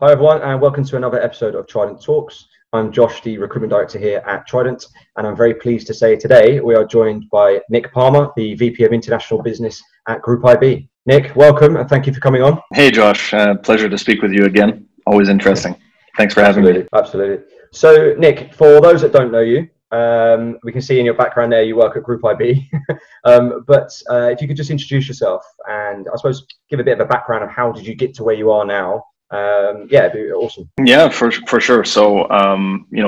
Hi everyone, and welcome to another episode of Trident Talks. I'm Josh, the recruitment director here at Trident, and I'm very pleased to say today we are joined by Nick Palmer, the VP of International Business at Group IB. Nick, welcome, and thank you for coming on. Hey Josh, pleasure to speak with you again. Always interesting. Thanks for having me. Absolutely. So Nick, for those that don't know you, we can see in your background there you work at Group IB, but if you could just introduce yourself and I suppose give a bit of a background of how did you get to where you are now. Yeah, it'd be awesome. Yeah, for sure. So,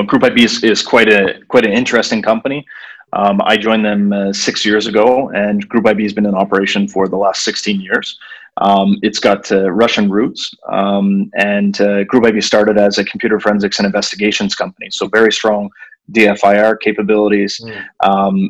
Group IB is quite an interesting company. I joined them 6 years ago, and Group IB has been in operation for the last 16 years. It's got Russian roots, and Group IB started as a computer forensics and investigations company. So very strong DFIR capabilities,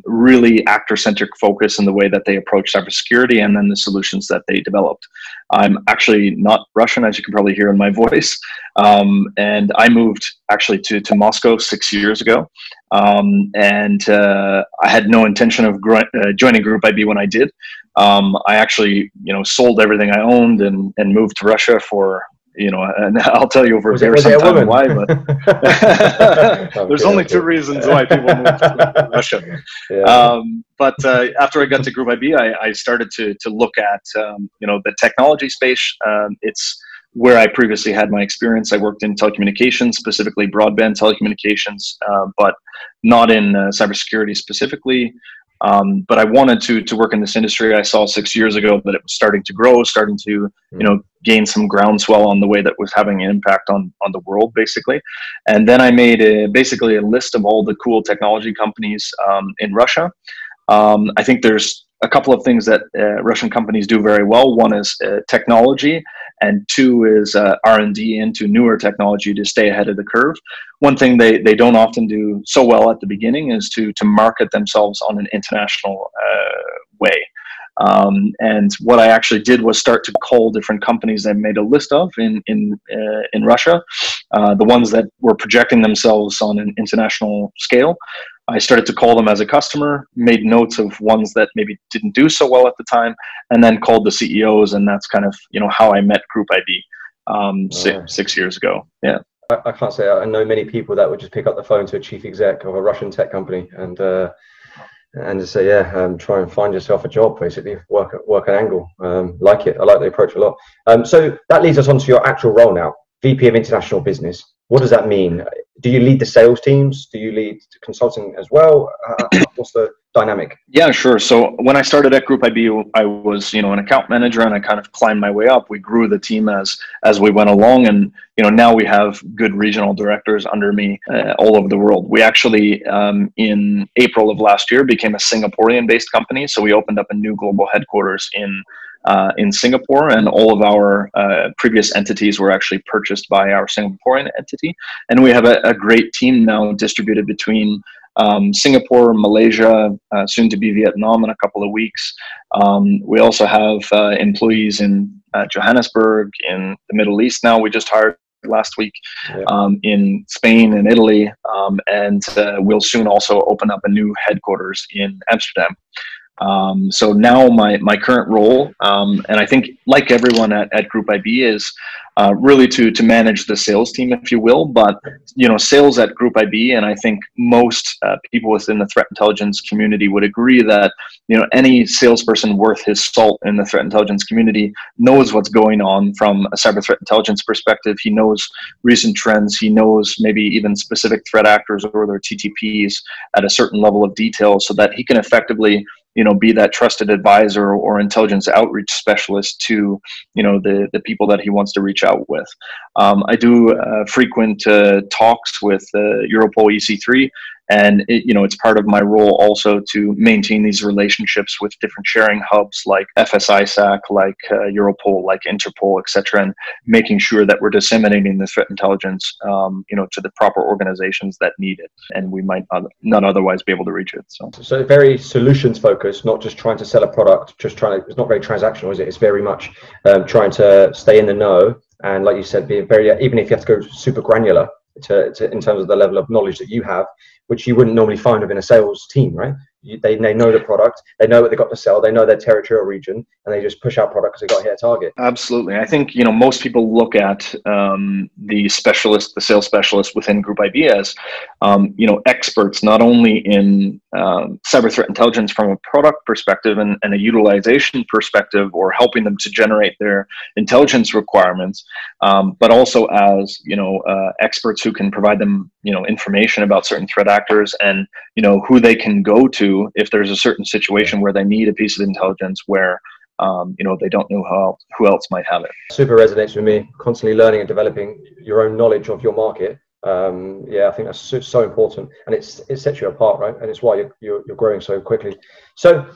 really actor-centric focus in the way that they approach cybersecurity and then the solutions that they developed. I'm actually not Russian, as you can probably hear in my voice, and I moved actually to Moscow 6 years ago, and I had no intention of joining Group IB when I did. I actually, sold everything I owned and moved to Russia for, and I'll tell you over there sometime why, but there's only two reasons why people move to Russia. Yeah. But after I got to Group IB, I started to look at, the technology space. It's where I previously had my experience. I worked in telecommunications, specifically broadband telecommunications, but not in cybersecurity specifically. But I wanted to work in this industry. I saw 6 years ago that it was starting to grow, starting to, gain some groundswell on the way that was having an impact on the world, basically. And then I made basically a list of all the cool technology companies in Russia. I think there's a couple of things that Russian companies do very well. One is technology, and two is R&D into newer technology to stay ahead of the curve. One thing they don't often do so well at the beginning is to market themselves on an international way. And what I actually did was start to call different companies I made a list of in Russia, the ones that were projecting themselves on an international scale. I started to call them as a customer, made notes of ones that maybe didn't do so well at the time, and then called the CEOs, and that's kind of how I met Group IB 6 years ago. Yeah. I can't say I know many people that would just pick up the phone to a chief exec of a Russian tech company and just say, try and find yourself a job, basically, work an angle. Like it. I like the approach a lot. So that leads us on to your actual role now, VP of International Business. What does that mean? Do you lead the sales teams? Do you lead consulting as well? What's the dynamic? Yeah, sure. So when I started at Group IB, I was, an account manager, and I kind of climbed my way up. We grew the team as we went along, and now we have good regional directors under me all over the world. We actually, in April of last year, became a Singaporean-based company. So we opened up a new global headquarters in Singapore, and all of our previous entities were actually purchased by our Singaporean entity. And we have a great team now distributed between Singapore, Malaysia, soon to be Vietnam in a couple of weeks. We also have employees in Johannesburg, in the Middle East now. We just hired last week, in Spain and Italy, and we'll soon also open up a new headquarters in Amsterdam. So now my current role, and I think like everyone at Group IB, is really to manage the sales team, if you will. But sales at Group IB, and I think most people within the threat intelligence community would agree that any salesperson worth his salt in the threat intelligence community knows what's going on from a cyber threat intelligence perspective. He knows recent trends. He knows maybe even specific threat actors or their TTPs at a certain level of detail, so that he can effectively be that trusted advisor or intelligence outreach specialist to, the people that he wants to reach out with. I do frequent talks with Europol EC3, and it's part of my role also to maintain these relationships with different sharing hubs like FSISAC, like Europol, like Interpol, etc., and making sure that we're disseminating the threat intelligence, to the proper organizations that need it, and we might not otherwise be able to reach it. So very solutions focused, not just trying to sell a product, it's not very transactional, is it? It's very much trying to stay in the know, and like you said, be very, even if you have to go super granular in terms of the level of knowledge that you have, which you wouldn't normally find within a sales team, right? they know the product, they know what they've got to sell, they know their territorial region, and they just push out product because they got to hit a target. Absolutely. I think, most people look at the sales specialist within Group IB as, experts, not only in cyber threat intelligence from a product perspective and a utilization perspective, or helping them to generate their intelligence requirements, but also as, experts who can provide them, information about certain threat actors, and, who they can go to if there's a certain situation where they need a piece of intelligence where they don't know who else might have it. Super resonates with me. Constantly learning and developing your own knowledge of your market. I think that's so important, and it sets you apart, right? And it's why you're growing so quickly. So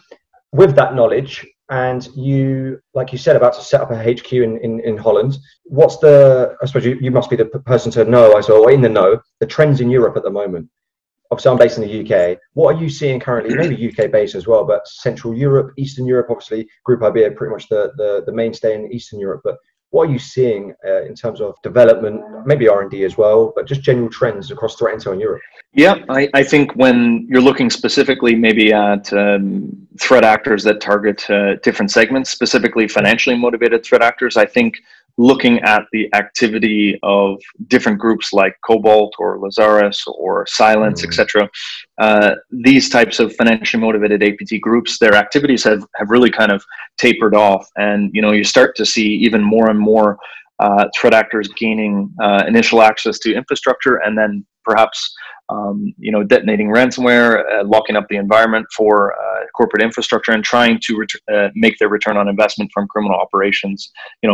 with that knowledge, and you, like you said, about to set up a HQ in Holland, what's I suppose you must be the person to know, or in the know, the trends in Europe at the moment. Obviously, I'm based in the UK. What are you seeing currently? Maybe UK based as well, but Central Europe, Eastern Europe, obviously, Group IB are pretty much the mainstay in Eastern Europe. But what are you seeing in terms of development, maybe R&D as well, but just general trends across threat intel in Europe? Yeah, I think when you're looking specifically maybe at threat actors that target different segments, specifically financially motivated threat actors, I think looking at the activity of different groups like Cobalt or Lazarus or Silence, etc., these types of financially motivated APT groups, their activities have really kind of tapered off. And, you start to see even more and more threat actors gaining initial access to infrastructure, and then perhaps detonating ransomware, locking up the environment for corporate infrastructure, and trying to make their return on investment from criminal operations,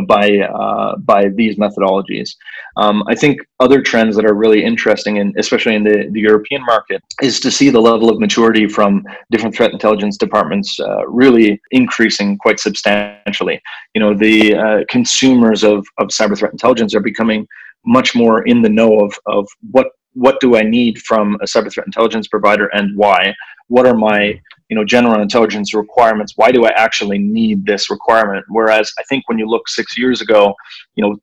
by these methodologies. I think other trends that are really interesting, and especially in the European market, is to see the level of maturity from different threat intelligence departments really increasing quite substantially. The consumers of cyber threat intelligence are becoming much more in the know of what do I need from a cyber threat intelligence provider, and why? What are my general intelligence requirements? Why do I actually need this requirement? Whereas I think when you look 6 years ago,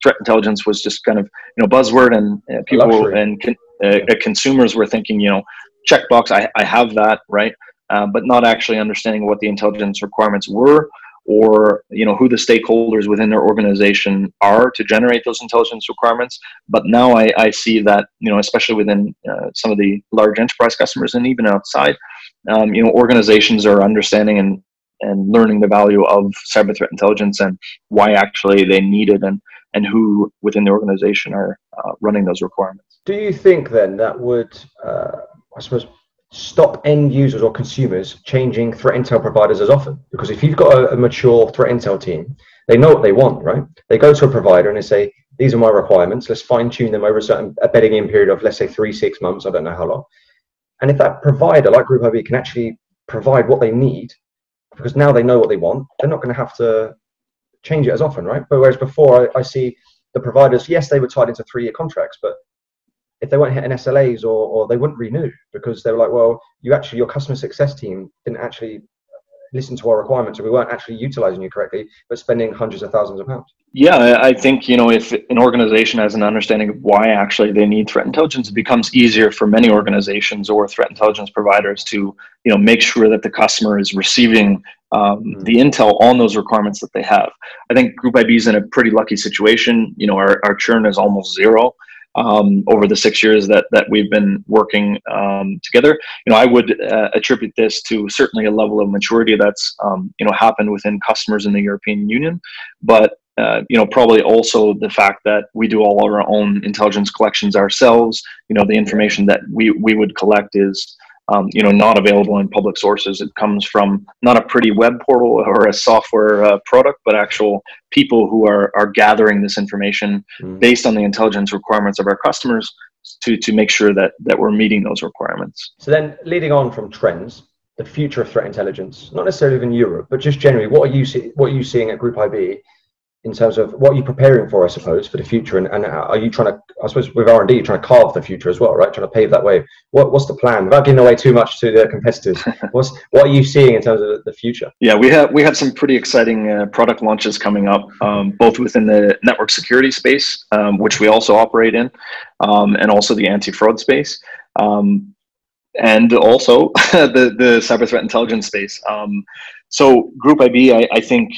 threat intelligence was just kind of buzzword, and people luxury. And consumers were thinking, checkbox, I have that, right? But not actually understanding what the intelligence requirements were, or who the stakeholders within their organization are to generate those intelligence requirements. But now I see that especially within some of the large enterprise customers, and even outside, organizations are understanding and learning the value of cyber threat intelligence, and why actually they need it, and who within the organization are running those requirements. Do you think then that would, I suppose, stop end users or consumers changing threat intel providers as often? Because if you've got a mature threat intel team, they know what they want, right? They go to a provider and they say, these are my requirements, let's fine tune them over a bedding in period of, let's say, 3-6 months, I don't know how long. And if that provider like Group IB can actually provide what they need, because now they know what they want, they're not going to have to change it as often, right? But whereas before I see the providers, yes, they were tied into 3-year contracts, but if they weren't hitting SLAs, or they wouldn't renew, because they were like, well, your customer success team didn't actually listen to our requirements, or we weren't actually utilizing you correctly, but spending hundreds of thousands of pounds. Yeah, I think, if an organization has an understanding of why actually they need threat intelligence, it becomes easier for many organizations or threat intelligence providers to, make sure that the customer is receiving the intel on those requirements that they have. I think Group IB is in a pretty lucky situation. Our churn is almost zero. Over the 6 years that we've been working together. I would attribute this to certainly a level of maturity that's happened within customers in the European Union, but probably also the fact that we do all of our own intelligence collections ourselves. The information that we would collect is not available in public sources. It comes from not a pretty web portal or a software product, but actual people who are gathering this information based on the intelligence requirements of our customers to make sure that we're meeting those requirements. So then, leading on from trends, the future of threat intelligence, not necessarily in Europe, but just generally, what are you seeing at Group IB in terms of what are you preparing for, I suppose, for the future? And are you trying to, I suppose, with R&D, you're trying to carve the future as well, right? Trying to pave that way. What's the plan? Without giving away too much to the competitors, what are you seeing in terms of the future? Yeah, we have some pretty exciting product launches coming up, both within the network security space, which we also operate in, and also the anti-fraud space. and also the cyber threat intelligence space. So Group IB, I think,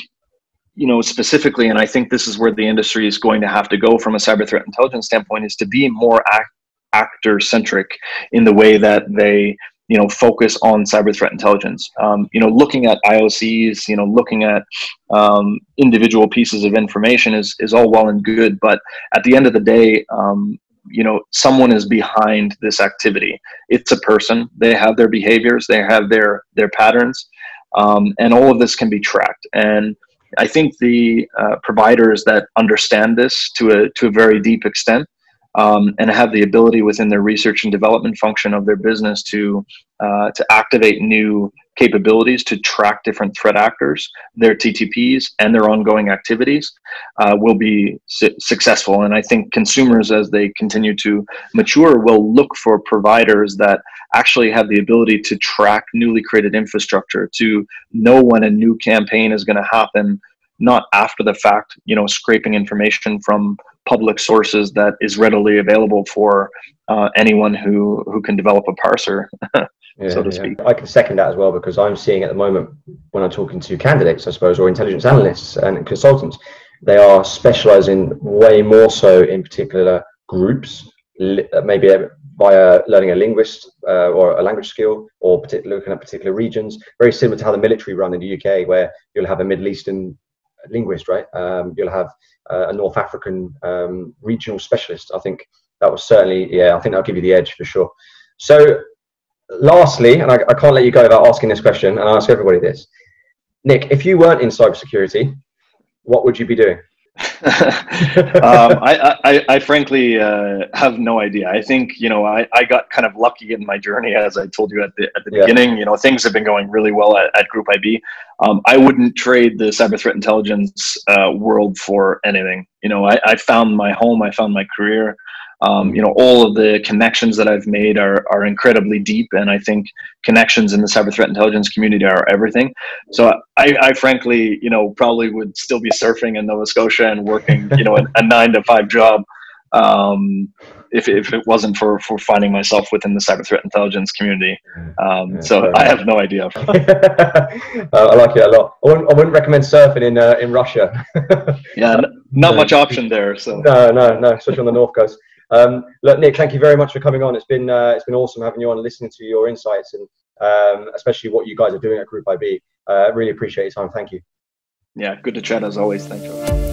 specifically, and I think this is where the industry is going to have to go from a cyber threat intelligence standpoint, is to be more actor centric in the way that they focus on cyber threat intelligence. Looking at IOCs, looking at individual pieces of information is all well and good, but at the end of the day, someone is behind this activity. It's a person. They have their behaviors. They have their patterns, and all of this can be tracked. And I think the providers that understand this to a very deep extent, and have the ability within their research and development function of their business to activate new capabilities to track different threat actors, their TTPs, and their ongoing activities, will be successful. And I think consumers, as they continue to mature, will look for providers that actually have the ability to track newly created infrastructure, to know when a new campaign is going to happen, not after the fact, scraping information from public sources that is readily available for anyone who can develop a parser, so to speak. I can second that as well, because I'm seeing at the moment, when I'm talking to candidates, I suppose, or intelligence analysts and consultants, they are specializing way more so in particular groups, maybe via learning a linguist or a language skill, or looking at particular regions, very similar to how the military run in the UK, where you'll have a Middle Eastern linguist, right? You'll have a North African regional specialist. I think that was certainly, I think that'll give you the edge for sure. So lastly, and I can't let you go without asking this question, and I ask everybody this. Nick, if you weren't in cybersecurity, what would you be doing? I frankly have no idea. I think I got kind of lucky in my journey, as I told you at the beginning. Things have been going really well at Group IB. I wouldn't trade the cyber threat intelligence world for anything. I found my home. I found my career. All of the connections that I've made are incredibly deep, and I think connections in the cyber threat intelligence community are everything. So I frankly, probably would still be surfing in Nova Scotia and working, a 9-to-5 job, if it wasn't for finding myself within the cyber threat intelligence community. So I have no idea. I like it a lot. I wouldn't recommend surfing in Russia. Yeah, not much option there. So no, especially on the north coast. Look, Nick, thank you very much for coming on. It's been awesome having you on, listening to your insights, and especially what you guys are doing at Group IB. Really appreciate your time. Thank you. Yeah, good to chat as always. Thank you.